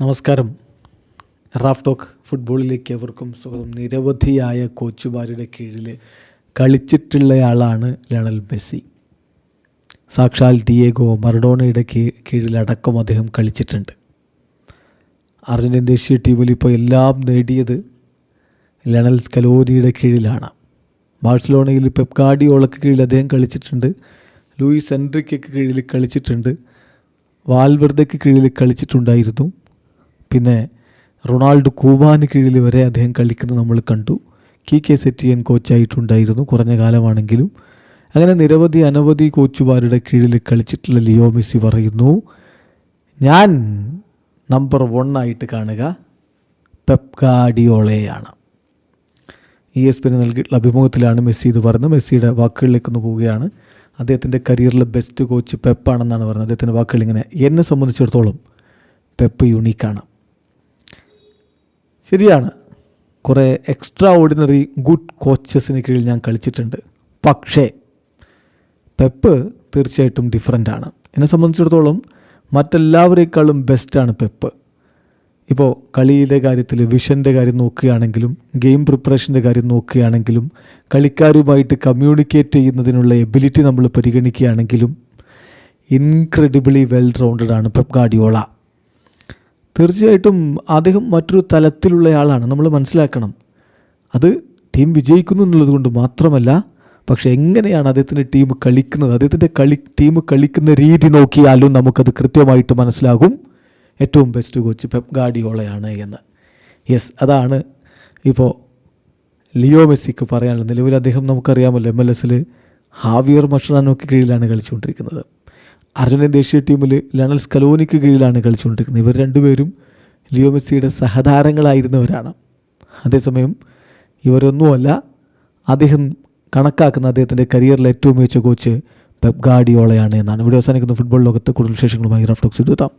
നമസ്കാരം. Raf talk ഫുട്ബോളിലേക്ക് അവർക്കും സ്വാഗതം. നിരവധിയായ കോച്ചുമാരുടെ കീഴിൽ കളിച്ചിട്ടുള്ളയാളാണ് ലയണൽ മെസ്സി. സാക്ഷാൽ ഡിയേഗോ മറഡോണയുടെ കീഴിലടക്കം അദ്ദേഹം കളിച്ചിട്ടുണ്ട്. അർജൻറ്റീൻ ദേശീയ ടീമിൽ ഇപ്പോൾ എല്ലാം നേടിയത് ലയണൽ സ്കലോനിയുടെ കീഴിലാണ്. ബാഴ്സലോണയിൽ പെപ് ഗാർഡിയോളയ്ക്ക് കീഴിൽ അദ്ദേഹം കളിച്ചിട്ടുണ്ട്. ലൂയിസ് എൻറിക്കയ്ക്ക് കീഴിൽ കളിച്ചിട്ടുണ്ട്. വാൽവെർദയ്ക്ക് കീഴിൽ കളിച്ചിട്ടുണ്ടായിരുന്നു. പിന്നെ റൊണാൾഡോ കൂമാന് കീഴിൽ വരെ അദ്ദേഹം കളിക്കുന്നത് നമ്മൾ കണ്ടു. കീക്കെ സെറ്റിയൻ കോച്ചായിട്ടുണ്ടായിരുന്നു കുറഞ്ഞ കാലമാണെങ്കിലും. അങ്ങനെ അനവധി കോച്ചുമാരുടെ കീഴിൽ കളിച്ചിട്ടുള്ള ലിയോ മെസ്സി പറയുന്നു, ഞാൻ നമ്പർ 1 ആയിട്ട് കാണുക പെപ് ഗാർഡിയോളയാണ്. ESPN നൽകിയിട്ടുള്ള അഭിമുഖത്തിലാണ് മെസ്സി ഇത് പറയുന്നത്. മെസ്സിയുടെ വാക്കുകളിലേക്കൊന്ന് പോവുകയാണ്. അദ്ദേഹത്തിൻ്റെ കരിയറിലെ ബെസ്റ്റ് കോച്ച് പെപ്പാണെന്നാണ് പറയുന്നത്. അദ്ദേഹത്തിൻ്റെ വാക്കുകൾ ഇങ്ങനെ: എന്നെ സംബന്ധിച്ചിടത്തോളം പെപ്പ് യുണീക്കാണ്. ശരിയാണ്, കുറേ എക്സ്ട്രാ ഓർഡിനറി ഗുഡ് കോച്ചസിന് കീഴിൽ ഞാൻ കളിച്ചിട്ടുണ്ട്. പക്ഷേ പെപ്പ് തീർച്ചയായിട്ടും ഡിഫറൻ്റാണ്. എന്നെ സംബന്ധിച്ചിടത്തോളം മറ്റെല്ലാവരേക്കാളും ബെസ്റ്റാണ് പെപ്പ്. ഇപ്പോൾ കളിയുടെ കാര്യത്തിൽ വിഷൻ്റെ കാര്യം നോക്കുകയാണെങ്കിലും, ഗെയിം പ്രിപ്പറേഷൻ്റെ കാര്യം നോക്കുകയാണെങ്കിലും, കളിക്കാരുമായിട്ട് കമ്മ്യൂണിക്കേറ്റ് ചെയ്യുന്നതിനുള്ള എബിലിറ്റി നമ്മൾ പരിഗണിക്കുകയാണെങ്കിലും ഇൻക്രെഡിബിളി വെൽ റൗണ്ടഡ് ആണ് പെപ് ഗാർഡിയോള. തീർച്ചയായിട്ടും അദ്ദേഹം മറ്റൊരു തലത്തിലുള്ളയാളാണ്. നമ്മൾ മനസ്സിലാക്കണം, അത് ടീം വിജയിക്കുന്നു എന്നുള്ളത് കൊണ്ട് മാത്രമല്ല, പക്ഷേ എങ്ങനെയാണ് അദ്ദേഹത്തിൻ്റെ ടീം കളിക്കുന്നത്, അദ്ദേഹത്തിൻ്റെ ടീം കളിക്കുന്ന രീതി നോക്കിയാലും നമുക്കത് കൃത്യമായിട്ട് മനസ്സിലാകും ഏറ്റവും ബെസ്റ്റ് കോച്ച് പെപ് ഗാർഡിയോളയാണ് എന്ന്. യെസ്, അതാണ് ഇപ്പോൾ ലിയോ മെസ്സിക്ക് പറയാനുള്ളത്. നിലവിൽ അദ്ദേഹം നമുക്കറിയാമല്ലോ MLS ഹാവിയർ മഷ്റാനോക്ക് കീഴിലാണ് കളിച്ചുകൊണ്ടിരിക്കുന്നത്. അർജൻറ്റീൻ ദേശീയ ടീമിൽ ലയണൽ സ്കലോനിക്ക് കീഴിലാണ് കളിച്ചുകൊണ്ടിരിക്കുന്നത്. ഇവർ രണ്ടുപേരും ലിയോ മെസ്സിയുടെ സഹതാരങ്ങളായിരുന്നവരാണ്. അതേസമയം ഇവരൊന്നുമല്ല അദ്ദേഹം കണക്കാക്കുന്ന അദ്ദേഹത്തിൻ്റെ കരിയറിലെ ഏറ്റവും മികച്ച കോച്ച് പെപ് ഗാർഡിയോളയാണ് എന്നാണ്. ഇവിടെ അവസാനിക്കുന്ന ഫുട്ബോൾ ലോകത്ത് കൂടുതൽ വിശേഷങ്ങളുമായി റാഫ് ടോക്സ് എത്താം.